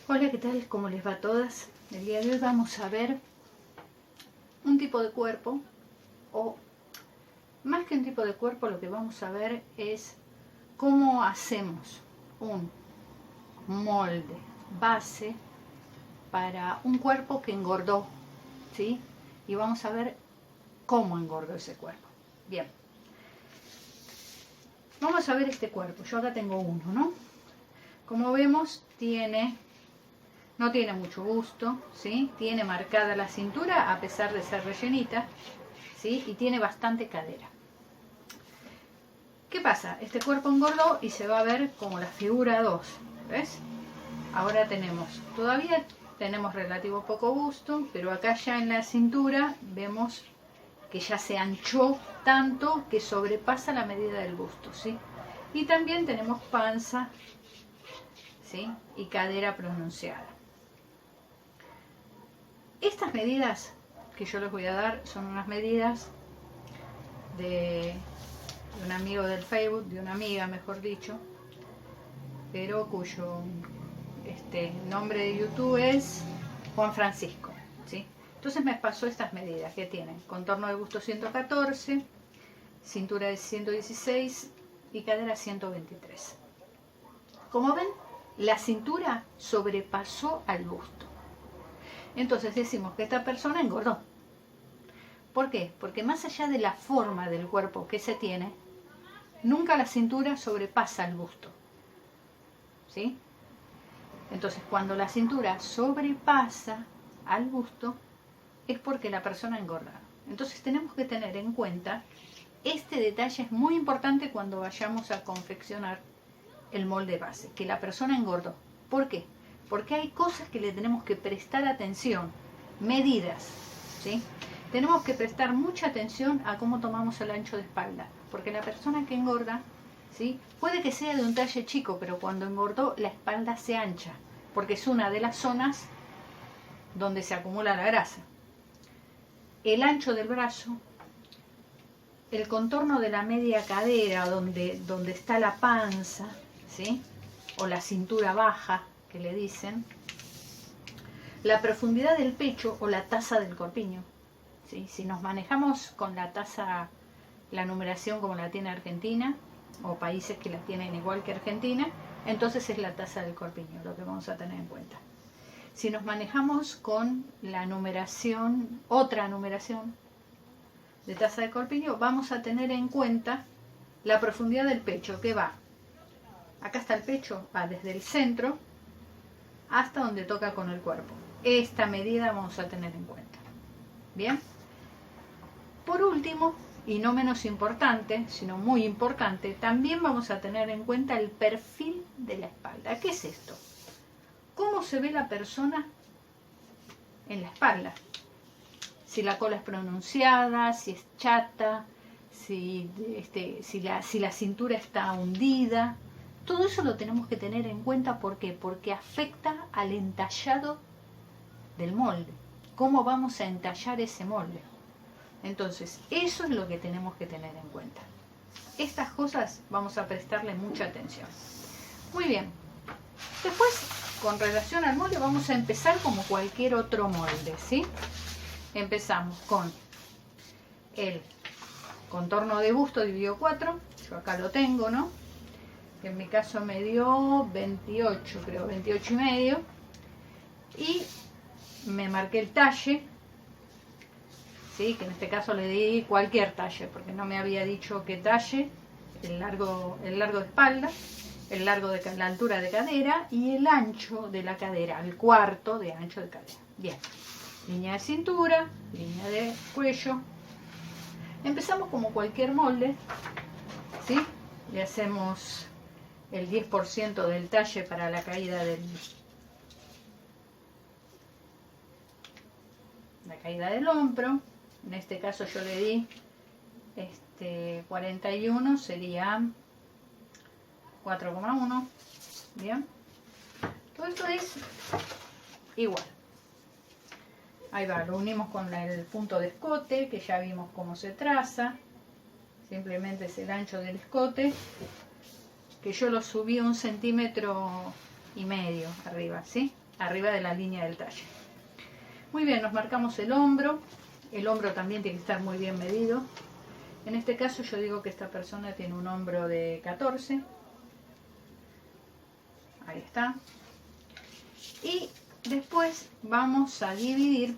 Hola, ¿qué tal? ¿Cómo les va a todas? El día de hoy vamos a ver un tipo de cuerpo, o más que un tipo de cuerpo, lo que vamos a ver es cómo hacemos un molde base para un cuerpo que engordó, ¿sí? Y vamos a ver cómo engordó ese cuerpo. Bien, vamos a ver este cuerpo. Yo acá tengo uno, ¿no? Como vemos, no tiene mucho busto, ¿sí? Tiene marcada la cintura a pesar de ser rellenita, ¿sí? Y tiene bastante cadera. ¿Qué pasa? Este cuerpo engordó y se va a ver como la figura 2, ¿ves? Ahora todavía tenemos relativo poco busto, pero acá ya en la cintura vemos que ya se anchó tanto que sobrepasa la medida del busto, ¿sí? Y también tenemos panza, ¿sí? Y cadera pronunciada. Estas medidas que yo les voy a dar son unas medidas de un amigo del Facebook, de una amiga mejor dicho, pero cuyo nombre de YouTube es Juan Francisco, ¿sí? Entonces me pasó estas medidas que tienen: contorno de busto 114, cintura de 116 y cadera 123. Como ven, la cintura sobrepasó al busto. Entonces decimos que esta persona engordó. ¿Por qué? Porque más allá de la forma del cuerpo que se tiene, nunca la cintura sobrepasa el busto, ¿sí? Entonces, cuando la cintura sobrepasa al busto, es porque la persona engorda. Entonces, tenemos que tener en cuenta este detalle. Es muy importante cuando vayamos a confeccionar el molde base, que la persona engordó. ¿Por qué? Porque hay cosas que le tenemos que prestar atención, medidas, ¿sí? Tenemos que prestar mucha atención a cómo tomamos el ancho de espalda, porque la persona que engorda, ¿sí? Puede que sea de un talle chico, pero cuando engordó la espalda se ancha, porque es una de las zonas donde se acumula la grasa. El ancho del brazo, el contorno de la media cadera, donde está la panza, ¿sí? O la cintura baja, que le dicen, la profundidad del pecho o la tasa del corpiño, ¿sí? Si nos manejamos con la tasa, la numeración como la tiene Argentina, o países que la tienen igual que Argentina, entonces es la tasa del corpiño lo que vamos a tener en cuenta. Si nos manejamos con la numeración, otra numeración de tasa de corpiño, vamos a tener en cuenta la profundidad del pecho, que va, acá está el pecho, va desde el centro hasta donde toca con el cuerpo. Esta medida vamos a tener en cuenta. Bien. Por último, y no menos importante, sino muy importante, también vamos a tener en cuenta el perfil de la espalda. ¿Qué es esto? ¿Cómo se ve la persona en la espalda? Si la cola es pronunciada, si es chata, si la cintura está hundida. Todo eso lo tenemos que tener en cuenta. ¿Por qué? Porque afecta al entallado del molde. ¿Cómo vamos a entallar ese molde? Entonces, eso es lo que tenemos que tener en cuenta. Estas cosas vamos a prestarle mucha atención. Muy bien. Después, con relación al molde, vamos a empezar como cualquier otro molde, ¿sí? Empezamos con el contorno de busto dividido 4. Yo acá lo tengo, ¿no? En mi caso me dio 28, creo, 28 y medio. Y me marqué el talle, ¿sí? Que en este caso le di cualquier talle, porque no me había dicho qué talle. El largo de espalda, el largo de la altura de cadera y el ancho de la cadera, el cuarto de ancho de cadera. Bien. Línea de cintura, línea de cuello. Empezamos como cualquier molde, ¿sí? Le hacemos el 10% del talle para la caída del hombro. En este caso yo le di 41, sería 4,1. Bien. Todo esto es igual. Ahí va, lo unimos con el punto de escote, que ya vimos cómo se traza. Simplemente es el ancho del escote, que yo lo subí 1,5 centímetros arriba, ¿sí? arriba de la línea del talle. Muy bien, nos marcamos el hombro. El hombro también tiene que estar muy bien medido. En este caso yo digo que esta persona tiene un hombro de 14. Ahí está. Y después vamos a dividir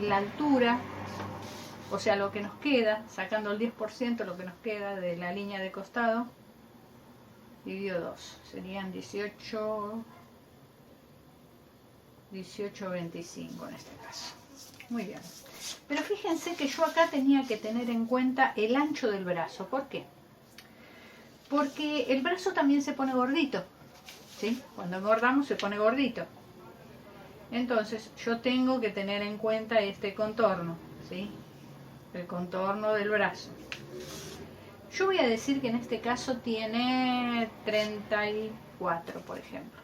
la altura, o sea, lo que nos queda, sacando el 10%, lo que nos queda de la línea de costado, dividido 2. Serían 18, 25 en este caso. Muy bien. Pero fíjense que yo acá tenía que tener en cuenta el ancho del brazo. ¿Por qué? Porque el brazo también se pone gordito, ¿sí? Cuando engordamos se pone gordito. Entonces yo tengo que tener en cuenta este contorno, ¿sí? El contorno del brazo. Yo voy a decir que en este caso tiene 34, por ejemplo.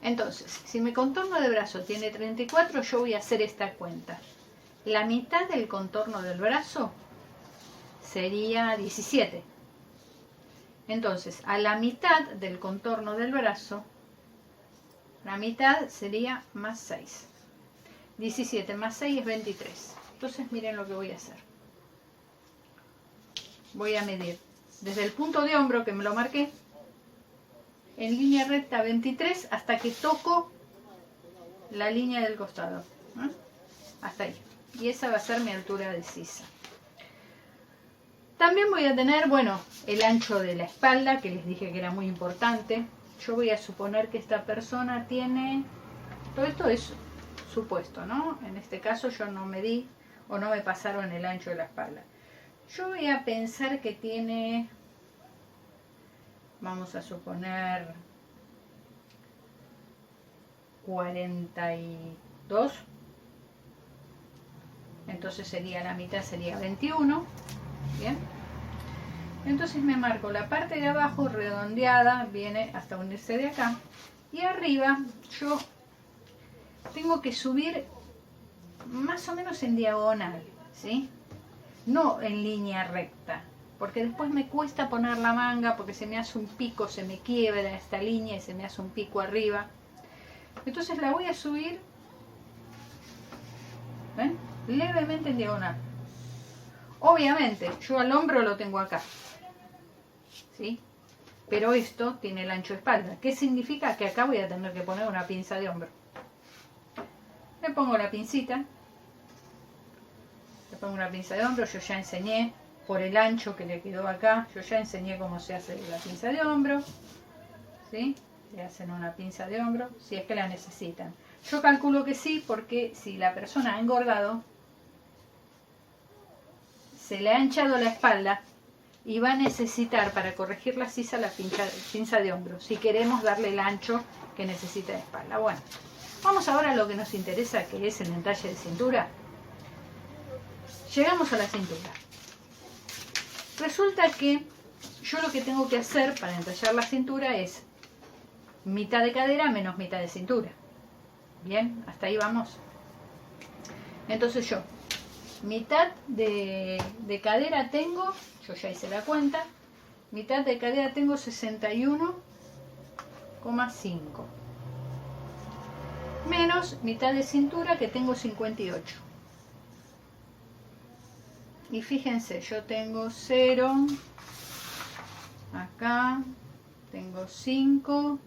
Entonces, si mi contorno de brazo tiene 34, yo voy a hacer esta cuenta. La mitad del contorno del brazo sería 17. Entonces, a la mitad del contorno del brazo, la mitad sería más 6. 17 más 6 es 23. Entonces, miren lo que voy a hacer. Voy a medir desde el punto de hombro, que me lo marqué, en línea recta 23 hasta que toco la línea del costado. Hasta ahí. Y esa va a ser mi altura de sisa. También voy a tener, bueno, el ancho de la espalda, que les dije que era muy importante. Yo voy a suponer que esta persona tiene... Todo esto es supuesto, ¿no? En este caso yo no medí o no me pasaron el ancho de la espalda. Yo voy a pensar que tiene... Vamos a suponer 42. Entonces sería la mitad, sería 21. Bien. Entonces me marco la parte de abajo redondeada, viene hasta unirse de acá. Y arriba yo tengo que subir más o menos en diagonal, ¿sí? No en línea recta, porque después me cuesta poner la manga porque se me hace un pico, se me quiebra esta línea y se me hace un pico arriba. Entonces la voy a subir, ¿ven? Levemente en diagonal. Obviamente, yo al hombro lo tengo acá, ¿sí? Pero esto tiene el ancho de espalda. ¿Qué significa? Que acá voy a tener que poner una pinza de hombro. Le pongo la pincita. Le pongo una pinza de hombro. Yo ya enseñé por el ancho que le quedó acá. Yo ya enseñé cómo se hace la pinza de hombro, ¿sí? Le hacen una pinza de hombro si es que la necesitan. Yo calculo que sí, porque si la persona ha engordado, se le ha hinchado la espalda y va a necesitar para corregir la sisa la pinza de hombro, si queremos darle el ancho que necesita de espalda. Bueno, vamos ahora a lo que nos interesa, que es el entalle de cintura. Llegamos a la cintura. Resulta que yo lo que tengo que hacer para entallar la cintura es mitad de cadera menos mitad de cintura. Bien, hasta ahí vamos. Entonces yo mitad de cadera tengo, yo ya hice la cuenta, mitad de cadera tengo 61,5 menos mitad de cintura que tengo 58. Y fíjense, yo tengo 0 acá, tengo 5,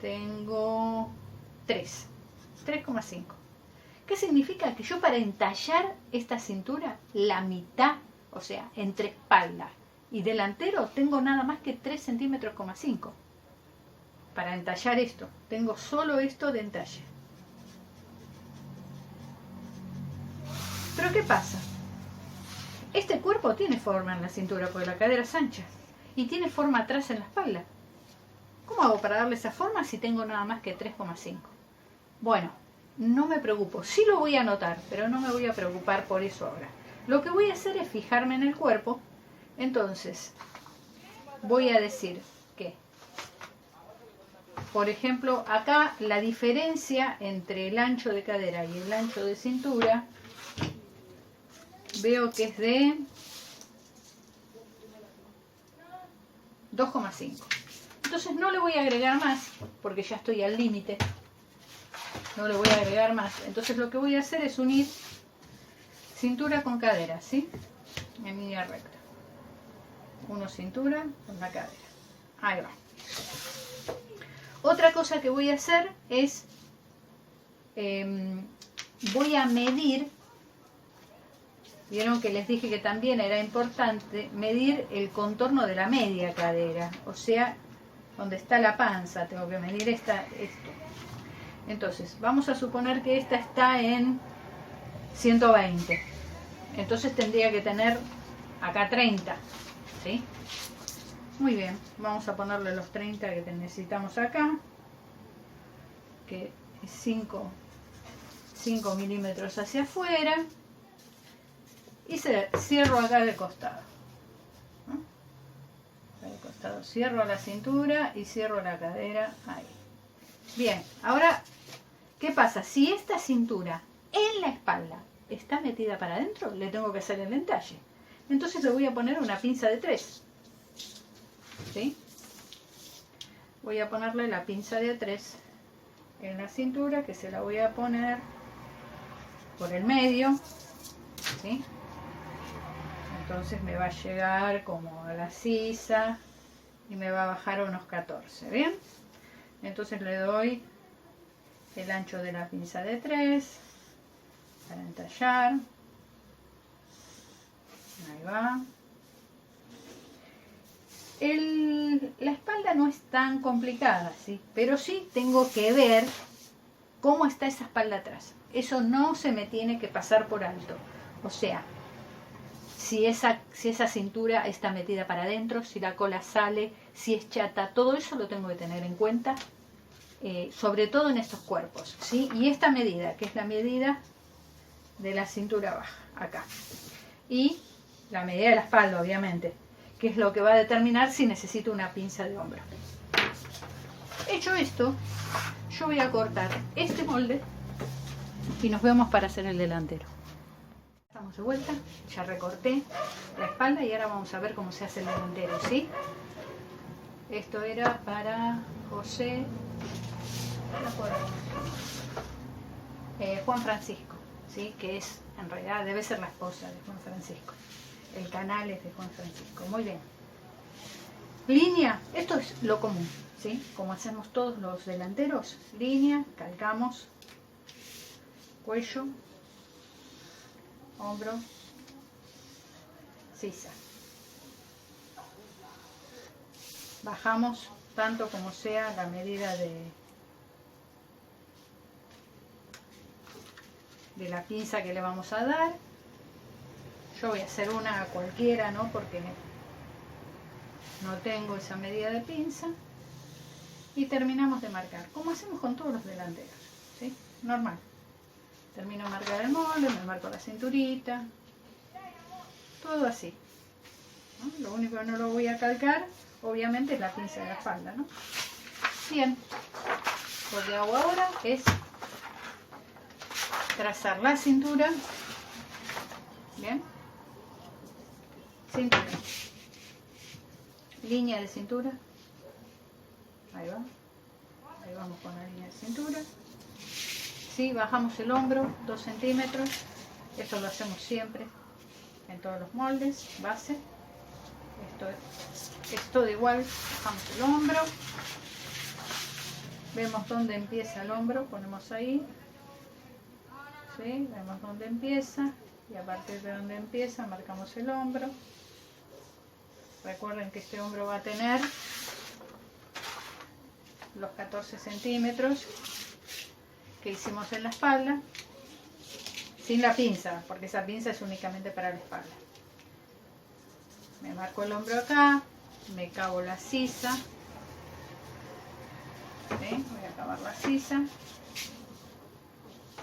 tengo 3,5. ¿Qué significa? Que yo para entallar esta cintura, la mitad, o sea, entre espalda y delantero, tengo nada más que 3,5 centímetros. Para entallar esto, tengo solo esto de entalle. Pero ¿qué pasa? Este cuerpo tiene forma en la cintura porque la cadera es ancha y tiene forma atrás en la espalda. ¿Cómo hago para darle esa forma si tengo nada más que 3,5? Bueno, no me preocupo, sí lo voy a anotar, pero no me voy a preocupar por eso ahora. Lo que voy a hacer es fijarme en el cuerpo. Entonces, voy a decir que, por ejemplo, acá la diferencia entre el ancho de cadera y el ancho de cintura, veo que es de 2,5. Entonces no le voy a agregar más, porque ya estoy al límite. No le voy a agregar más. Entonces lo que voy a hacer es unir cintura con cadera, ¿sí? En línea recta. Uno cintura con la cadera. Ahí va. Otra cosa que voy a hacer es, voy a medir, vieron que les dije que también era importante medir el contorno de la media cadera, o sea, donde está la panza, tengo que medir esto. Entonces, vamos a suponer que esta está en 120, entonces tendría que tener acá 30, ¿sí? Muy bien, vamos a ponerle los 30 que necesitamos acá, que es 5 milímetros hacia afuera, y cierro acá de costado, ¿no? De costado, cierro la cintura y cierro la cadera, ahí. Bien, ahora, ¿qué pasa? Si esta cintura en la espalda está metida para adentro, le tengo que hacer el entalle. Entonces le voy a poner una pinza de 3. ¿Sí? Voy a ponerle la pinza de 3 en la cintura, que se la voy a poner por el medio, ¿sí? Entonces me va a llegar como a la sisa y me va a bajar a unos 14, ¿bien? Entonces le doy el ancho de la pinza de 3 para entallar. Ahí va. La espalda no es tan complicada, ¿sí? Pero sí tengo que ver cómo está esa espalda atrás. Eso no se me tiene que pasar por alto. O sea, si esa cintura está metida para adentro, si la cola sale, si es chata, todo eso lo tengo que tener en cuenta, sobre todo en estos cuerpos, ¿sí? Y esta medida, que es la medida de la cintura baja, acá. Y la medida de la espalda, obviamente, que es lo que va a determinar si necesito una pinza de hombro. Hecho esto, yo voy a cortar este molde y nos vemos para hacer el delantero. Estamos de vuelta, ya recorté la espalda y ahora vamos a ver cómo se hace el delantero, ¿sí? Esto era para José, Juan Francisco, ¿sí? Que es, en realidad, debe ser la esposa de Juan Francisco. El canal es de Juan Francisco. Muy bien. Línea, esto es lo común, ¿sí? Como hacemos todos los delanteros. Línea, calcamos, cuello, hombro, sisa. Bajamos tanto como sea la medida de la pinza que le vamos a dar. Yo voy a hacer una cualquiera, ¿no? Porque no tengo esa medida de pinza. Y terminamos de marcar, como hacemos con todos los delanteros, ¿sí? Normal. Termino de marcar el molde, me marco la cinturita. Todo así, ¿no? Lo único que no lo voy a calcar, obviamente, es la pinza de la espalda, ¿no? Bien. Lo que hago ahora es trazar la cintura. Bien. Cintura, línea de cintura, ahí va, ahí vamos con la línea de cintura, ¿sí? Bajamos el hombro 2 centímetros, esto lo hacemos siempre en todos los moldes, base, esto es todo igual, bajamos el hombro, vemos dónde empieza el hombro, ponemos ahí, ¿sí? Vemos dónde empieza y a partir de donde empieza marcamos el hombro. Recuerden que este hombro va a tener los 14 centímetros que hicimos en la espalda, sin la pinza, porque esa pinza es únicamente para la espalda. Me marco el hombro acá, me cavo la sisa, ¿sí? Voy a cavar la sisa,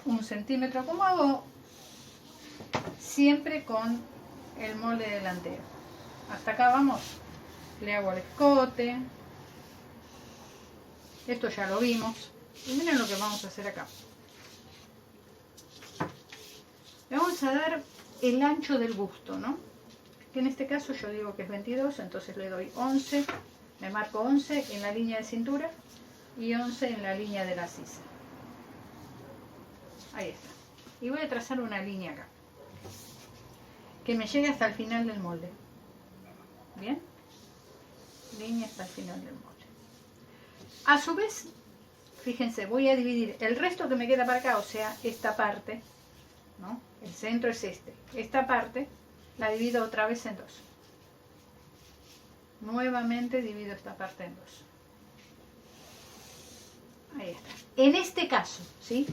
1 centímetro, como hago siempre con el molde delantero. Hasta acá vamos, le hago el escote, esto ya lo vimos, y miren lo que vamos a hacer acá. Le vamos a dar el ancho del busto, ¿no? Que en este caso yo digo que es 22, entonces le doy 11 Me marco 11 en la línea de cintura y 11 en la línea de la sisa. Ahí está. Y voy a trazar una línea acá, que me llegue hasta el final del molde. ¿Bien? Línea hasta el final del molde. A su vez, fíjense, voy a dividir el resto que me queda para acá, o sea, esta parte, ¿no? El centro es este. Esta parte la divido otra vez en dos. Nuevamente divido esta parte en dos. Ahí está. En este caso, ¿sí?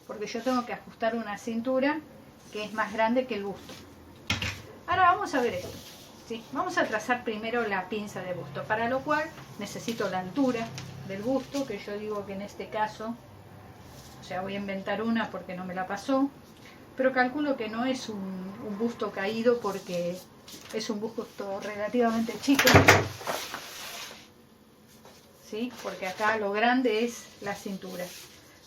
Porque yo tengo que ajustar una cintura que es más grande que el busto. Ahora vamos a ver esto, ¿sí? Vamos a trazar primero la pinza de busto, para lo cual necesito la altura del busto, que yo digo que en este caso, o sea, voy a inventar una porque no me la pasó, pero calculo que no es un busto caído porque es un busto relativamente chico, ¿sí? Porque acá lo grande es la cintura.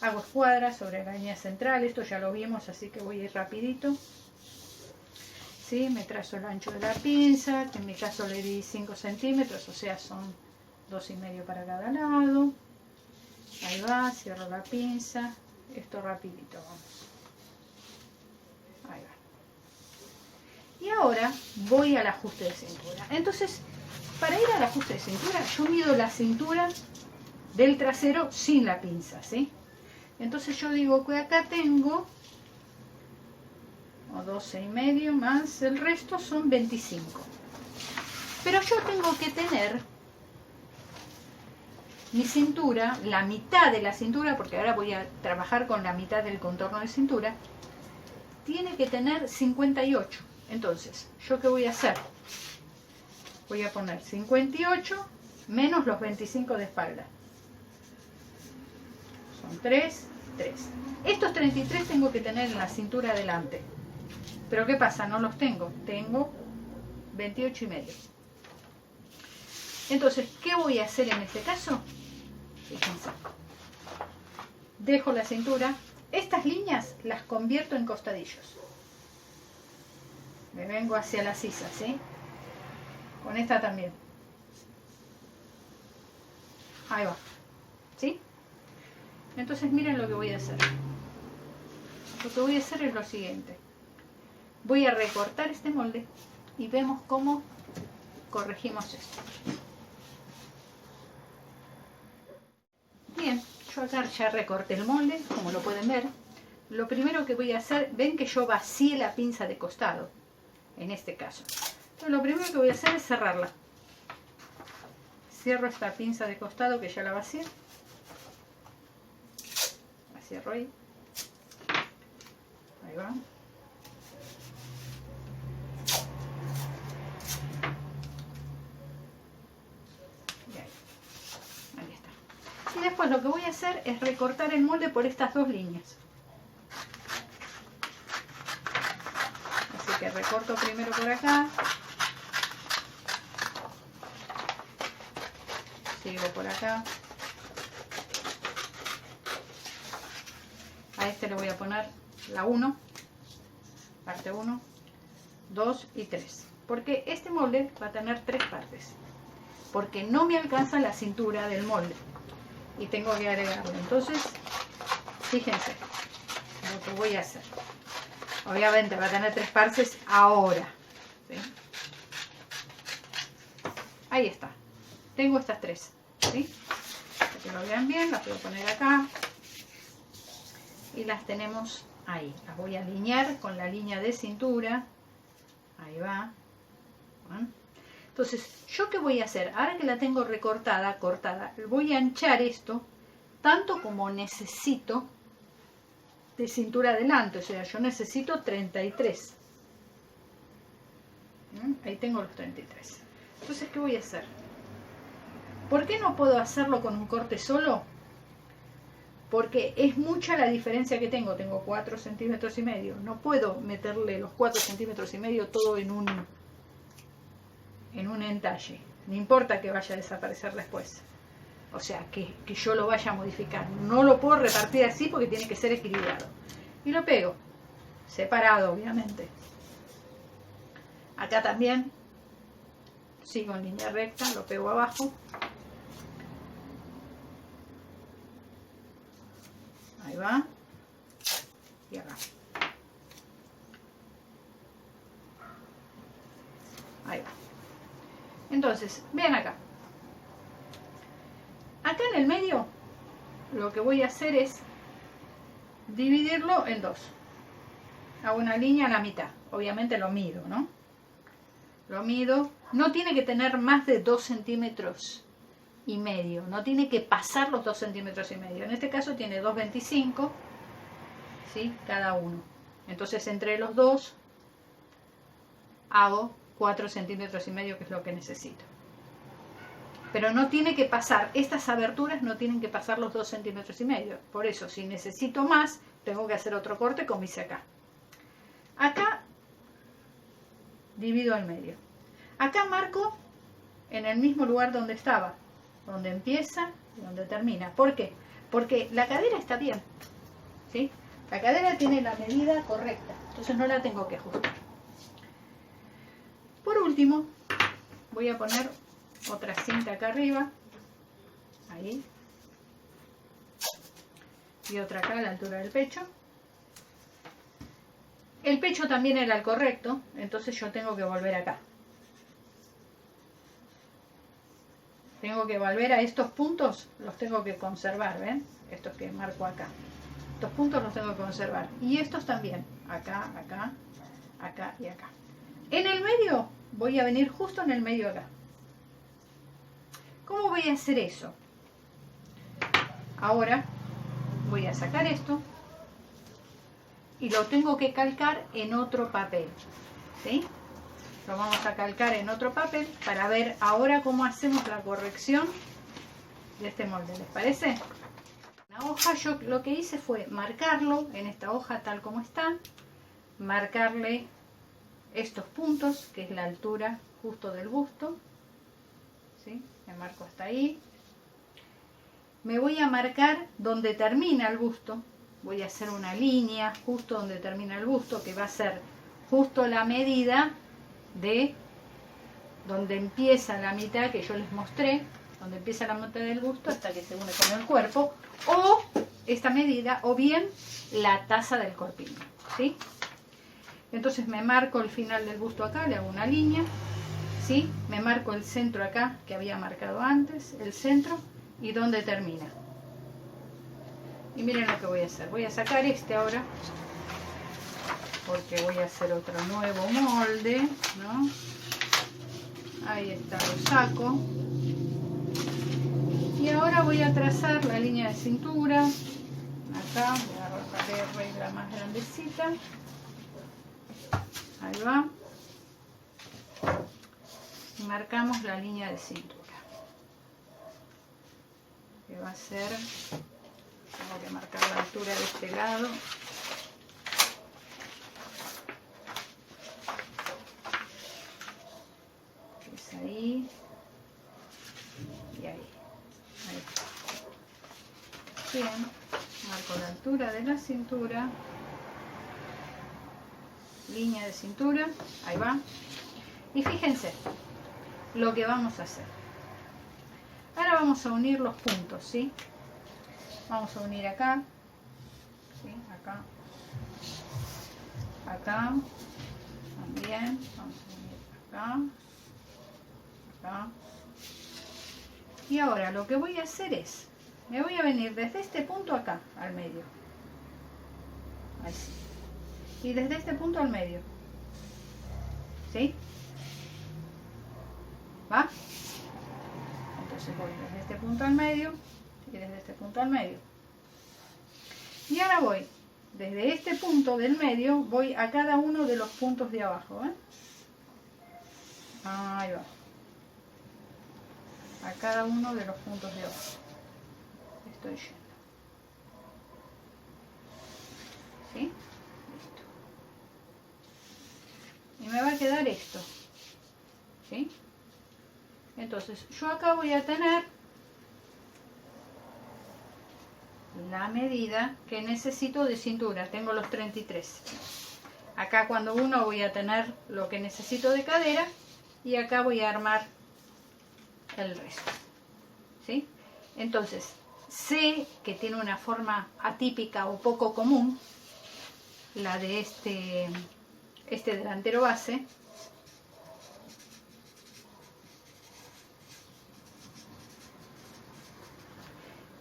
Hago escuadras sobre la línea central, esto ya lo vimos, así que voy a ir rapidito. ¿Sí? Me trazo el ancho de la pinza, que en mi caso le di 5 centímetros, o sea, son 2,5 para cada lado. Ahí va, cierro la pinza, esto rapidito, vamos. Ahí va. Y ahora voy al ajuste de cintura. Entonces, para ir al ajuste de cintura, yo mido la cintura del trasero sin la pinza, ¿sí? Entonces yo digo que acá tengo 12,5 más el resto son 25. Pero yo tengo que tener mi cintura, la mitad de la cintura, porque ahora voy a trabajar con la mitad del contorno de cintura, tiene que tener 58. Entonces, ¿yo qué voy a hacer? Voy a poner 58 menos los 25 de espalda. Son 3, 3. Estos 33 tengo que tener en la cintura adelante. Pero ¿qué pasa? No los tengo. Tengo 28,5. Entonces, ¿qué voy a hacer en este caso? Fíjense. Dejo la cintura. Estas líneas las convierto en costadillos. Me vengo hacia la sisa, ¿sí? Con esta también. Ahí va. ¿Sí? Entonces miren lo que voy a hacer. Lo que voy a hacer es lo siguiente. Voy a recortar este molde y vemos cómo corregimos esto. Bien, yo acá ya recorté el molde, como lo pueden ver. Lo primero que voy a hacer, ven que yo vacié la pinza de costado, en este caso. Entonces, lo primero que voy a hacer es cerrarla. Cierro esta pinza de costado que ya la vacié. La cierro ahí. Ahí va. Y después lo que voy a hacer es recortar el molde por estas dos líneas. Así que recorto primero por acá. Sigo por acá. A este le voy a poner la 1, parte 1, 2 y 3. Porque este molde va a tener 3 partes. Porque no me alcanza la cintura del molde. Y tengo que agregarlo. Entonces, fíjense lo que voy a hacer. Obviamente va a tener 3 partes ahora, ¿sí? Ahí está. Tengo estas 3, ¿sí? Para que lo vean bien, las voy a poner acá. Y las tenemos ahí. Las voy a alinear con la línea de cintura. Ahí va. ¿Ven? Entonces, ¿yo qué voy a hacer? Ahora que la tengo recortada, cortada, voy a anchar esto tanto como necesito de cintura adelante. O sea, yo necesito 33. Ahí tengo los 33. Entonces, ¿qué voy a hacer? ¿Por qué no puedo hacerlo con un corte solo? Porque es mucha la diferencia que tengo. Tengo 4,5 centímetros. No puedo meterle los 4,5 centímetros todo en un entalle, no importa que vaya a desaparecer después, o sea, que yo lo vaya a modificar, no lo puedo repartir así porque tiene que ser equilibrado, y lo pego, separado obviamente, acá también, sigo en línea recta, lo pego abajo, Ahí va. Y acá. Ahí va. Entonces, vean acá. Acá en el medio, lo que voy a hacer es dividirlo en dos. Hago una línea a la mitad. Obviamente lo mido, ¿no? Lo mido. No tiene que tener más de 2 centímetros y medio. No tiene que pasar los 2 centímetros y medio. En este caso tiene 2,25, ¿sí? Cada uno. Entonces entre los dos hago 4 centímetros y medio, que es lo que necesito. Pero no tiene que pasar, estas aberturas no tienen que pasar los 2 centímetros y medio. Por eso, si necesito más, tengo que hacer otro corte como hice acá. Acá divido al medio. Acá marco en el mismo lugar donde estaba, donde empieza y donde termina. ¿Por qué? Porque la cadera está bien, ¿sí? La cadera tiene la medida correcta, entonces no la tengo que ajustar. Por último, voy a poner otra cinta acá arriba, ahí, y otra acá a la altura del pecho. El pecho también era el correcto, entonces yo tengo que volver acá. Tengo que volver a estos puntos, los tengo que conservar, ¿ven? Estos que marco acá. Estos puntos los tengo que conservar. Y estos también, acá, acá, acá y acá. En el medio, voy a venir justo en el medio acá. ¿Cómo voy a hacer eso? Ahora voy a sacar esto y lo tengo que calcar en otro papel, ¿sí? Lo vamos a calcar en otro papel para ver ahora cómo hacemos la corrección de este molde. ¿Les parece? En la hoja yo lo que hice fue marcarlo en esta hoja tal como está, marcarle estos puntos, que es la altura justo del busto, ¿sí? Me marco hasta ahí. Me voy a marcar donde termina el busto. Voy a hacer una línea justo donde termina el busto, que va a ser justo la medida de donde empieza la mitad que yo les mostré, donde empieza la mitad del busto hasta que se une con el cuerpo, o esta medida, o bien la taza del corpiño, ¿sí? Entonces me marco el final del busto acá, le hago una línea, ¿sí? Me marco el centro acá, que había marcado antes, el centro, y donde termina. Y miren lo que voy a hacer. Voy a sacar este ahora, porque voy a hacer otro nuevo molde, ¿no? Ahí está, lo saco. Y ahora voy a trazar la línea de cintura. Acá, voy a agarrar la regla más grandecita. Ahí va. Y marcamos la línea de cintura. Que va a ser... Tengo que marcar la altura de este lado. Es ahí. Y ahí. Ahí. Bien. Marco la altura de la cintura. Línea de cintura. Ahí va. Y fíjense lo que vamos a hacer. Ahora vamos a unir los puntos, ¿sí? Vamos a unir acá, ¿sí? Acá, acá, también, vamos a unir acá, acá. Y ahora lo que voy a hacer es, me voy a venir desde este punto acá, al medio. Ahí sí. Y desde este punto al medio. ¿Sí? ¿Va? Entonces voy desde este punto al medio. Y desde este punto al medio. Y ahora voy desde este punto del medio, voy a cada uno de los puntos de abajo, ¿eh? Ahí va. A cada uno de los puntos de abajo. Estoy yendo. ¿Sí? Listo. Y me va a quedar esto. ¿Sí? Entonces, yo acá voy a tener la medida que necesito de cintura. Tengo los 33. Acá cuando uno voy a tener lo que necesito de cadera y acá voy a armar el resto. ¿Sí? Entonces, sé que tiene una forma atípica o poco común, la de este delantero base.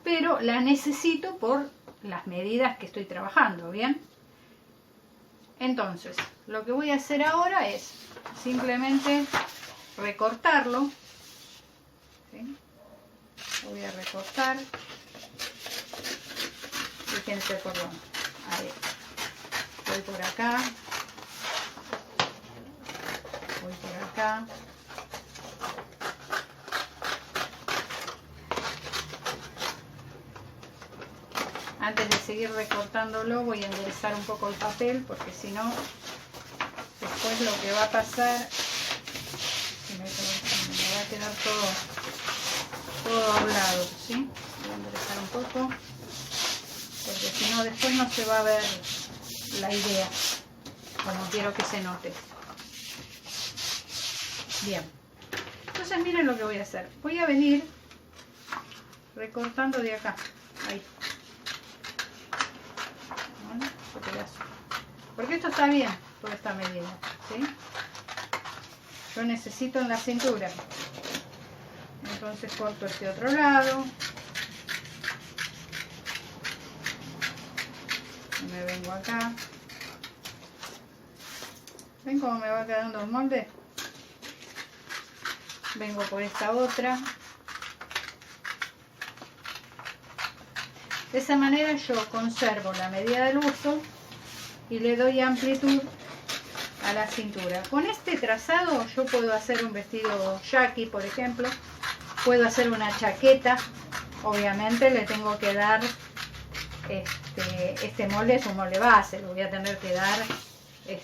Pero la necesito por las medidas que estoy trabajando, ¿bien? Entonces, lo que voy a hacer ahora es simplemente recortarlo. ¿Sí? Voy a recortar. Fíjense por dónde. Ahí. Voy por acá. Voy por acá. Antes de seguir recortándolo voy a enderezar un poco el papel, porque si no, después lo que va a pasar, me va a quedar todo doblado, ¿sí? Voy a enderezar un poco, porque si no, después no se va a ver la idea, como quiero que se note. Bien, entonces miren lo que voy a hacer. Voy a venir recortando de acá, ahí. Porque esto está bien, por esta medida, ¿sí? Yo necesito en la cintura. Entonces corto este otro lado. Y me vengo acá. ¿Ven cómo me va quedando el molde? Vengo por esta otra. De esa manera yo conservo la medida del busto y le doy amplitud a la cintura. Con este trazado yo puedo hacer un vestido yaqui, por ejemplo. Puedo hacer una chaqueta. Obviamente le tengo que dar, este molde es un molde base, le voy a tener que dar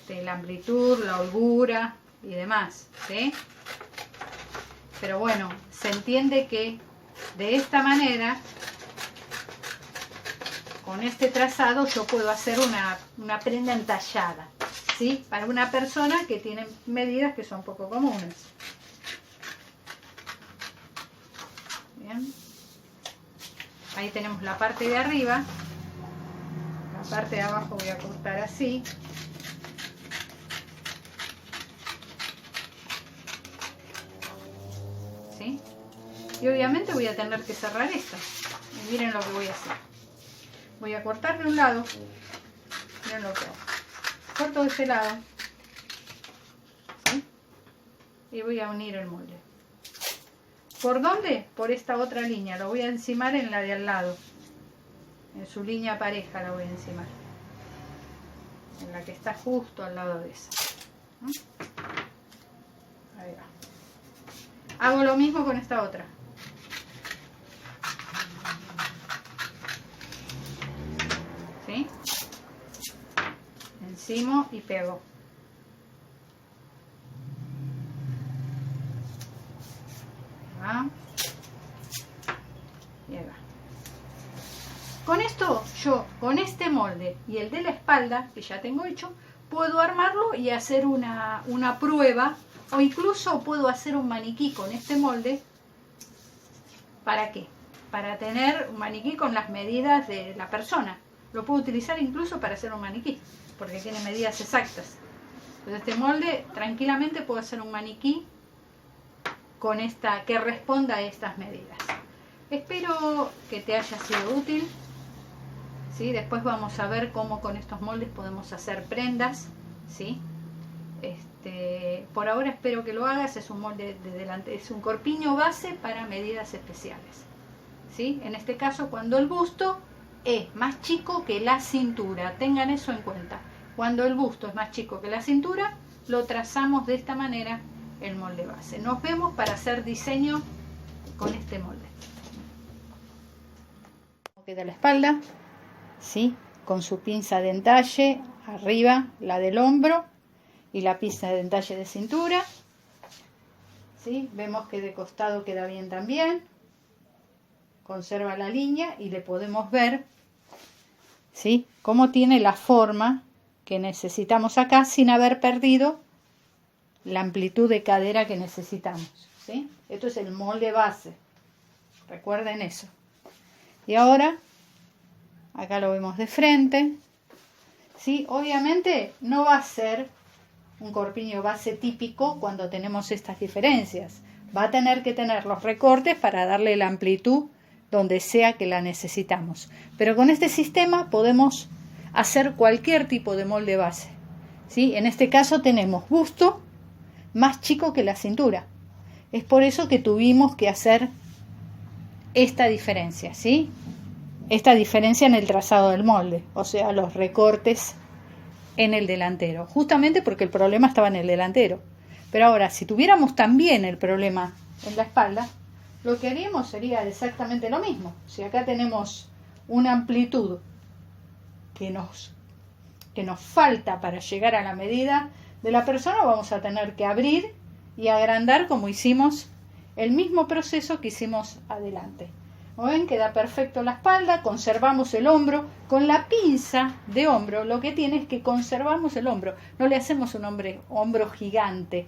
la amplitud, la holgura y demás, ¿sí? Pero bueno, se entiende que de esta manera, con este trazado, yo puedo hacer una prenda entallada, ¿sí? Para una persona que tiene medidas que son poco comunes. Bien. Ahí tenemos la parte de arriba. La parte de abajo voy a cortar así. ¿Sí? Y obviamente voy a tener que cerrar esto. Y miren lo que voy a hacer. Voy a cortar de un lado. Miren lo que hago. Corto de este lado. ¿Sí? Y voy a unir el molde. ¿Por dónde? Por esta otra línea. Lo voy a encimar en la de al lado. En su línea pareja la voy a encimar. En la que está justo al lado de esa. Ahí va. Hago lo mismo con esta otra. ¿Sí? Encimo y pego. Y ahí va. Con esto, yo con este molde y el de la espalda, que ya tengo hecho, puedo armarlo y hacer una prueba, o incluso puedo hacer un maniquí con este molde. ¿Para qué? Para tener un maniquí con las medidas de la persona. Lo puedo utilizar incluso para hacer un maniquí, porque tiene medidas exactas. Entonces este molde, tranquilamente puedo hacer un maniquí con esta, que responda a estas medidas. Espero que te haya sido útil. ¿Sí? Después vamos a ver cómo con estos moldes podemos hacer prendas, ¿sí? Por ahora espero que lo hagas. Es un molde de delante, es un corpiño base para medidas especiales, ¿sí? En este caso, cuando el busto es más chico que la cintura, tengan eso en cuenta. Cuando el busto es más chico que la cintura, lo trazamos de esta manera el molde base. Nos vemos para hacer diseño con este molde. Queda la espalda, ¿sí? Con su pinza de entalle arriba, la del hombro, y la pinza de entalle de cintura, ¿sí? Vemos que de costado queda bien también, conserva la línea y le podemos ver, ¿sí? Cómo tiene la forma que necesitamos acá sin haber perdido la amplitud de cadera que necesitamos, ¿sí? Esto es el molde base, recuerden eso. Y ahora, acá lo vemos de frente, ¿sí? Obviamente no va a ser un corpiño base típico cuando tenemos estas diferencias. Va a tener que tener los recortes para darle la amplitud donde sea que la necesitamos. Pero con este sistema podemos hacer cualquier tipo de molde base, ¿sí? En este caso tenemos busto más chico que la cintura. Es por eso que tuvimos que hacer esta diferencia, ¿sí? Esta diferencia en el trazado del molde, o sea, los recortes en el delantero, justamente porque el problema estaba en el delantero. Pero ahora, si tuviéramos también el problema en la espalda, lo que haríamos sería exactamente lo mismo. Si acá tenemos una amplitud que nos falta para llegar a la medida de la persona, vamos a tener que abrir y agrandar como hicimos el mismo proceso que hicimos adelante. Como ven, queda perfecto la espalda, conservamos el hombro. Con la pinza de hombro lo que tiene es que conservamos el hombro, no le hacemos un hombro gigante,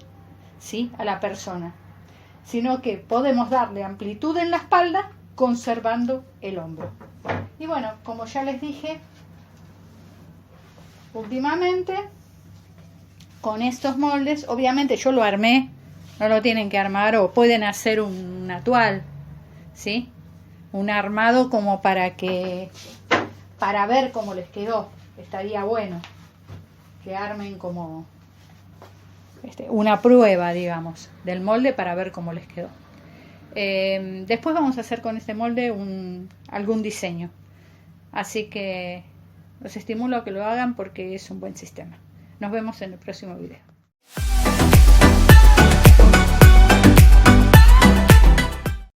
¿sí?, a la persona, sino que podemos darle amplitud en la espalda conservando el hombro. Y bueno, como ya les dije, últimamente con estos moldes, obviamente yo lo armé, no lo tienen que armar, o pueden hacer una toile, ¿sí?, un armado como para ver cómo les quedó. Estaría bueno que armen como una prueba, digamos, del molde para ver cómo les quedó. Después vamos a hacer con este molde algún diseño, así que los estimulo a que lo hagan porque es un buen sistema. Nos vemos en el próximo video.